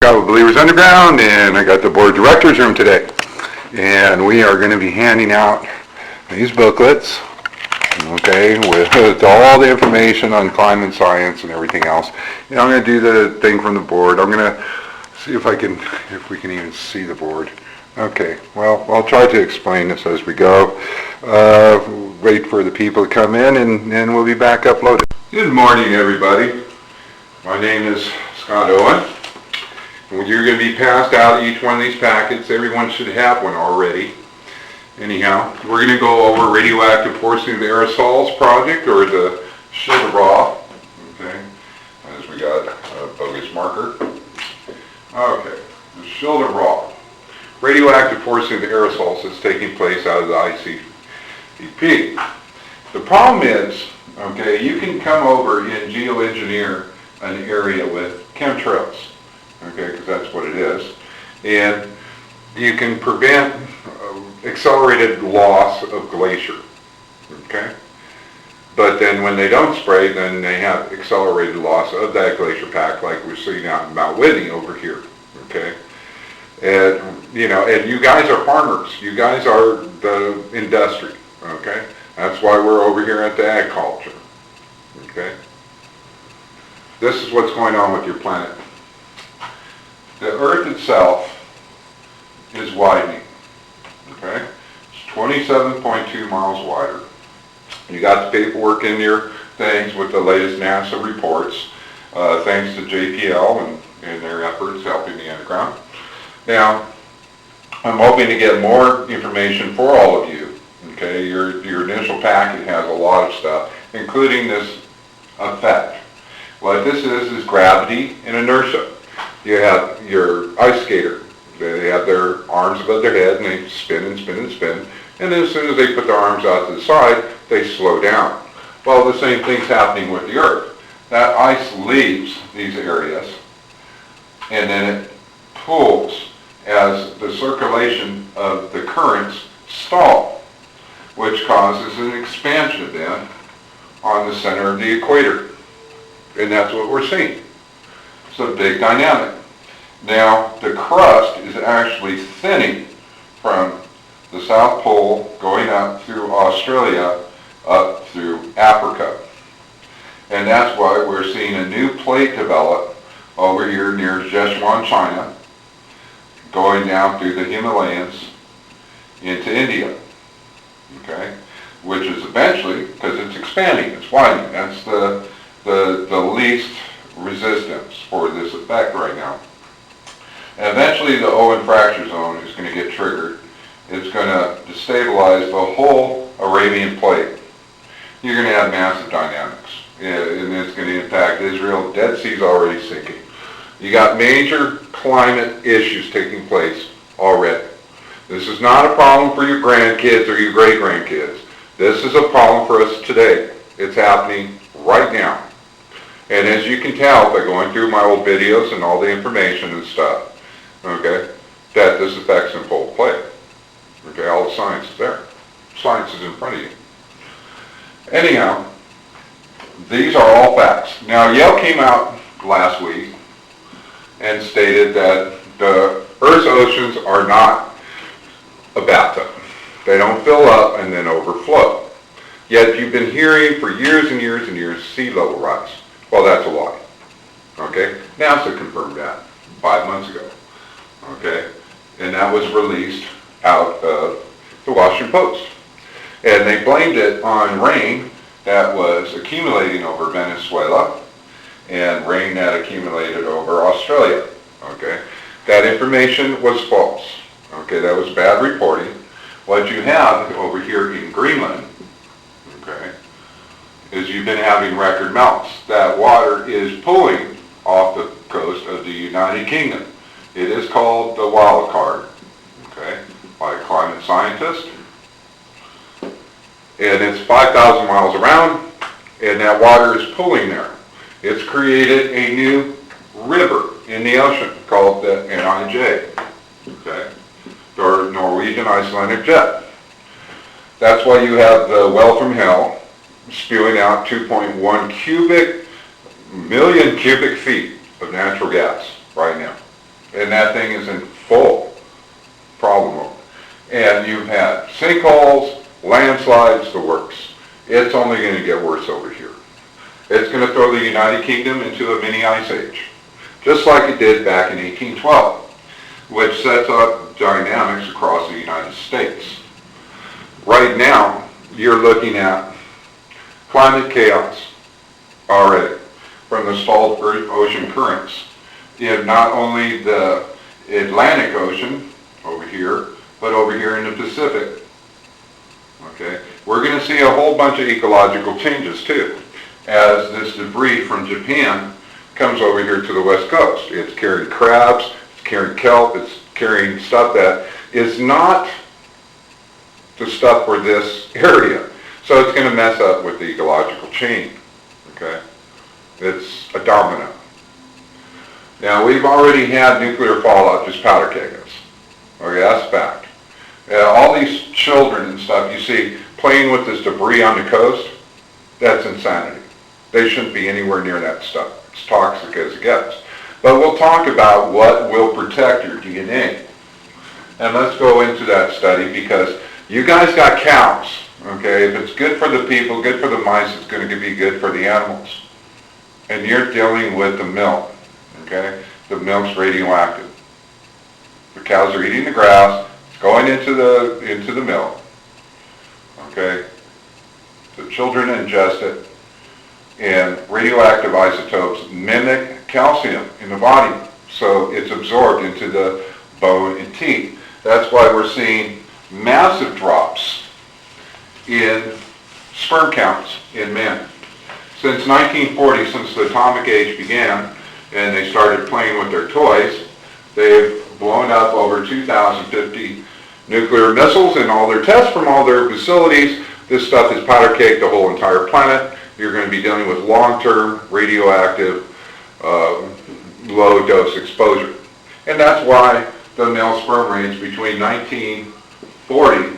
Got Believers Underground, and I got the board of directors room today. And we are going to be handing out these booklets, okay, with all the information on climate science and everything else. And I'm going to do the thing from the board. I'm going to see if we can even see the board. Okay, well, I'll try to explain this as we go. Wait for the people to come in, and we'll be back uploaded. Good morning, everybody. My name is Scott Owen. You're going to be passed out each one of these packets. Everyone should have one already. Anyhow, we're going to go over radioactive forcing of the aerosols project, or the Schilderoth. Okay, as we got a bogus marker. Okay, the Schilderoth. Radioactive forcing of the aerosols is taking place out of the ICVP. The problem is, okay, you can come over and geoengineer an area with chemtrails. Okay, because that's what it is. And you can prevent accelerated loss of glacier. Okay? But then when they don't spray, then they have accelerated loss of that glacier pack, like we're seeing out in Mount Whitney over here. Okay? And, you know, and you guys are farmers. You guys are the industry. Okay? That's why we're over here at the ag culture. Okay? This is what's going on with your planet. The Earth itself is widening, okay? It's 27.2 miles wider. You got the paperwork in your things with the latest NASA reports, thanks to JPL and their efforts helping the underground. Now, I'm hoping to get more information for all of you, okay? Your initial packet has a lot of stuff, including this effect. What this is gravity and inertia. You have your ice skater. They have their arms above their head and they spin and spin and spin. And then as soon as they put their arms out to the side, they slow down. Well, the same thing's happening with the Earth. That ice leaves these areas and then it pulls as the circulation of the currents stall, which causes an expansion then on the center of the equator. And that's what we're seeing. It's a big dynamic. Now, the crust is actually thinning from the South Pole going up through Australia, up through Africa. And that's why we're seeing a new plate develop over here near Sichuan, China, going down through the Himalayas into India. Okay? Which is eventually, because it's expanding, it's widening. That's the least resistance for this effect right now. And eventually the Owen fracture zone is going to get triggered. It's going to destabilize the whole Arabian plate. You're going to have massive dynamics. And it's going to impact Israel. Dead Sea's already sinking. You got major climate issues taking place already. This is not a problem for your grandkids or your great-grandkids. This is a problem for us today. It's happening right now. And as you can tell by going through my old videos and all the information and stuff, okay, that this affects in full play. Okay, all the science is there. Science is in front of you. Anyhow, these are all facts. Now, Yale came out last week and stated that the Earth's oceans are not a bathtub. They don't fill up and then overflow. Yet you've been hearing for years and years and years sea level rise. Well, that's a lie. Okay? NASA confirmed that 5 months ago. Okay? And that was released out of the Washington Post. And they blamed it on rain that was accumulating over Venezuela and rain that accumulated over Australia. Okay? That information was false. Okay? That was bad reporting. What you have over here in Greenland, okay, is you've been having record melts. That water is pulling off the coast of the United Kingdom. It is called the wild card, okay, by a climate scientist. And it's 5,000 miles around, and that water is pulling there. It's created a new river in the ocean called the NIJ, okay, or Norwegian Icelandic Jet. That's why you have the well from hell spewing out 2.1 million cubic feet of natural gas right now. and that thing is in full problem mode. And you've had sinkholes, landslides, the works. It's only going to get worse over here. It's going to throw the United Kingdom into a mini ice age, just like it did back in 1812, which sets up dynamics across the United States. Right now, you're looking at climate chaos already from the stalled ocean currents in not only the Atlantic Ocean over here, but over here in the Pacific. Okay, we're going to see a whole bunch of ecological changes too, as this debris from Japan comes over here to the west coast. It's carrying crabs, it's carrying kelp, it's carrying stuff that is not the stuff for this area. So it's going to mess up with the ecological chain. Okay, it's a domino. Now, we've already had nuclear fallout just powder keg us. Okay, that's a fact. All these children and stuff you see playing with this debris on the coast, that's insanity. They shouldn't be anywhere near that stuff. It's toxic as it gets. But we'll talk about what will protect your DNA. And let's go into that study, because you guys got cows. Okay, if it's good for the people, good for the mice, it's going to be good for the animals. And you're dealing with the milk. Okay, the milk's radioactive. The cows are eating the grass, it's going into the milk. Okay, the children ingest it, and radioactive isotopes mimic calcium in the body, so it's absorbed into the bone and teeth. That's why we're seeing massive drops in sperm counts in men. Since 1940, since the atomic age began, and they started playing with their toys, they've blown up over 2,050 nuclear missiles in all their tests from all their facilities. This stuff is powder cake the whole entire planet. You're going to be dealing with long-term radioactive low-dose exposure. And that's why the male sperm range between 1940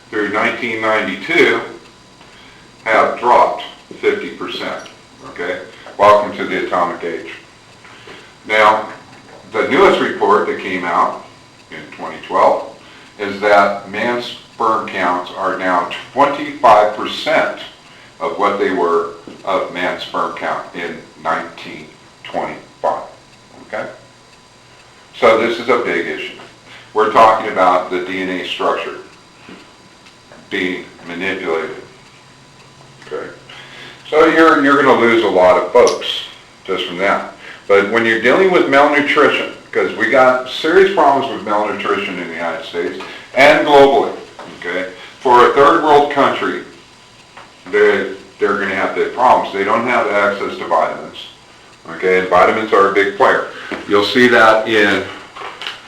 through 1992 have dropped 50%. Okay? Welcome to the atomic age. Now, the newest report that came out in 2012 is that man's sperm counts are now 25% of what they were of man's sperm count in 1925. Okay? So this is a big issue. We're talking about the DNA structure being manipulated. Okay? So you're going to lose a lot of folks just from that. But when you're dealing with malnutrition, because we got serious problems with malnutrition in the United States and globally, okay? For a third world country, they're going to have big problems. They don't have access to vitamins, okay? And vitamins are a big player. You'll see that in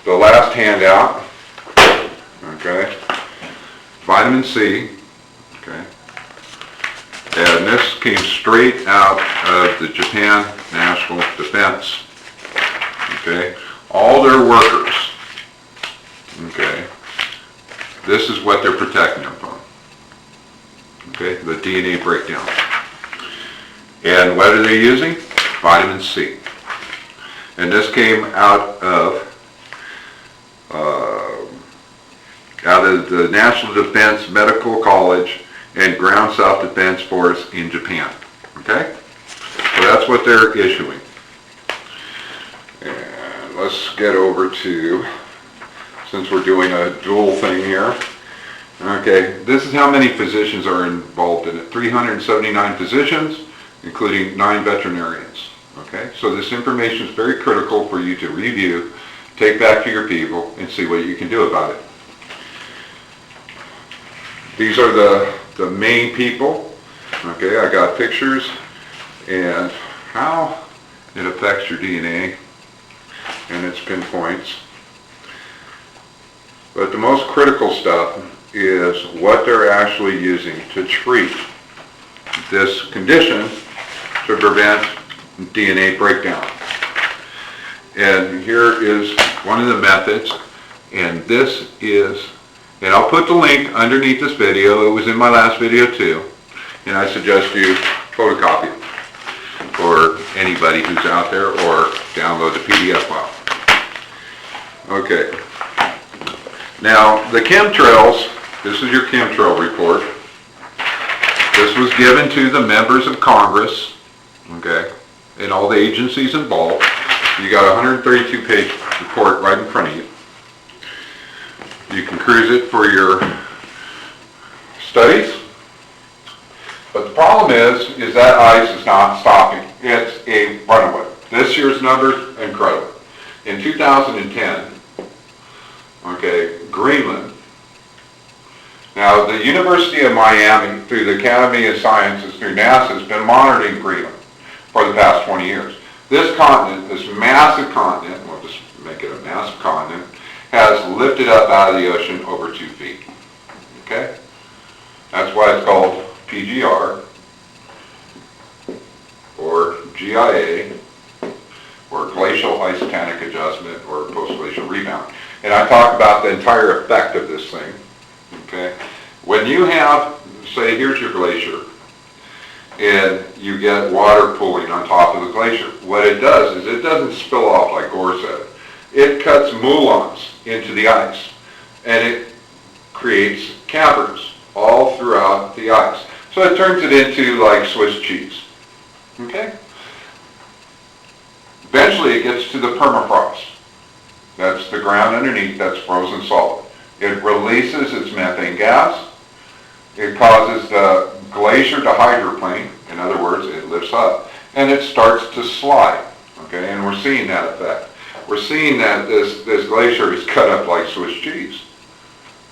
the last handout, okay? Vitamin C, okay? And this came straight out of the Japan National Defense, okay? All their workers, okay? This is what they're protecting them from, okay? The DNA breakdown. And what are they using? Vitamin C. And this came out of the National Defense Medical College and Ground Self-Defense Force in Japan. Okay? So that's what they're issuing. And let's get over to, since we're doing a dual thing here. Okay, this is how many physicians are involved in it. 379 physicians, including 9 veterinarians. Okay, so this information is very critical for you to review, take back to your people, and see what you can do about it. These are the main people. Okay, I got pictures and how it affects your DNA and its pinpoints. But the most critical stuff is what they're actually using to treat this condition to prevent DNA breakdown. And here is one of the methods, and this is, and I'll put the link underneath this video. It was in my last video too, and I suggest you photocopy it for anybody who's out there, or download the PDF file. Okay. Now, the chemtrails, this is your chemtrail report. This was given to the members of Congress, okay, and all the agencies involved. You got a 132-page report right in front of you. You can cruise it for your studies. But the problem is that ice is not stopping. It's a runaway. This year's numbers, incredible. In 2010, okay, Greenland. Now, the University of Miami, through the Academy of Sciences, through NASA, has been monitoring Greenland for the past 20 years. This continent, this massive continent, we'll just make it a massive continent, has lifted up out of the ocean over 2 feet. Okay? That's why it's called PGR, or GIA, or glacial isotonic adjustment, or post-glacial rebound. And I talk about the entire effect of this thing. Okay? When you have, say, here's your glacier, and you get water pooling on top of the glacier, what it does is it doesn't spill off like Gore said. It cuts moulins into the ice, and it creates caverns all throughout the ice. So it turns it into like Swiss cheese. Okay? Eventually it gets to the permafrost. That's the ground underneath that's frozen solid. It releases its methane gas. It causes the glacier to hydroplane. In other words, it lifts up. And it starts to slide. Okay? And we're seeing that effect. We're seeing that this glacier is cut up like Swiss cheese.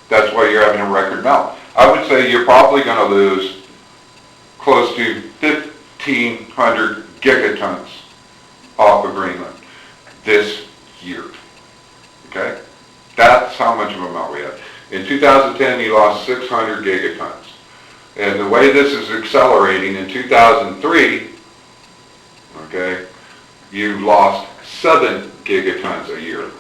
That's why you're having a record melt. I would say you're probably going to lose close to 1,500 gigatons off of Greenland this year. Okay? That's how much of a melt we have. In 2010, you lost 600 gigatons. And the way this is accelerating, in 2003, okay, you lost 7 gigatons a year.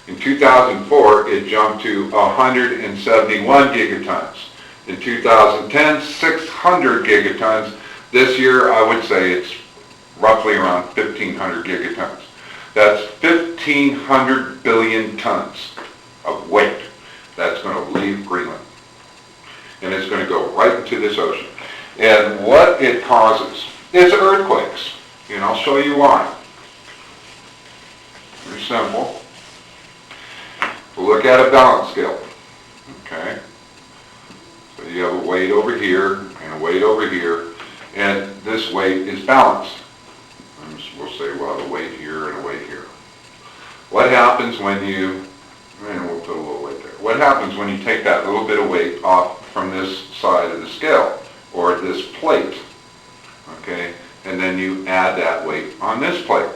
In 2004, it jumped to 171 gigatons. In 2010, 600 gigatons. This year, I would say it's roughly around 1,500 gigatons. That's 1,500 billion tons of weight that's going to leave Greenland. And it's going to go right into this ocean. And what it causes is earthquakes. And I'll show you why. Very simple. We'll look at a balance scale. Okay? So you have a weight over here and a weight over here. And this weight is balanced. And we'll say we'll have a weight here and a weight here. What happens when you, and we'll put a little weight there. What happens when you take that little bit of weight off from this side of the scale, or this plate, okay, and then you add that weight on this plate?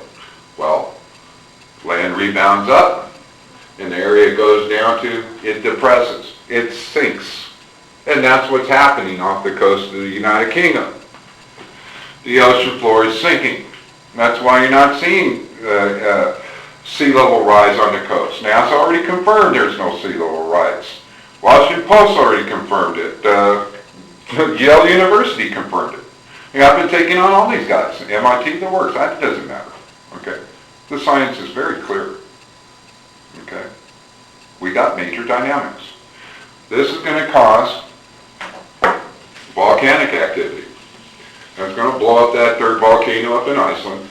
Well, land rebounds up, and the area goes down to, it depresses, it sinks. And that's what's happening off the coast of the United Kingdom. The ocean floor is sinking. That's why you're not seeing sea level rise on the coast. NASA already confirmed there's no sea level rise. Washington Post already confirmed it. Yale University confirmed it. And I've been taking on all these guys. MIT, the works. That doesn't matter. Okay? The science is very clear. Okay? We got major dynamics. This is going to cause volcanic activity. That's going to blow up that third volcano up in Iceland.